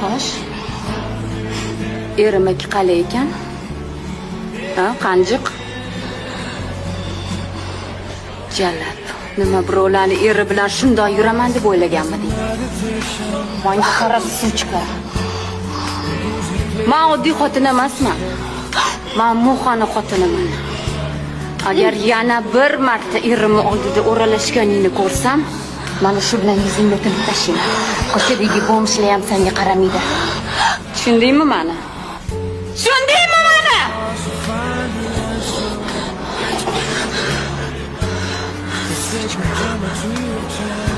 Xo'sh. Erimiki qalay ekan? Ha, qanjiq? Jalab. Nima birovlarni eri bilan shunday yuraman deb o'ylaganmiding? Menga qarab suchka. Men oddiy xotin emasman. Men Mo'xona xotiniman. Agar yana bir marta erimni oldida o'ralashganingni ko'rsam, mana shu bilan yuzingni tilib tashlayman. Ko'chadagi bo'mshlar ham senga qaramaydi. Tushundingmi meni? Tushundingmi meni? It's such a drama to you.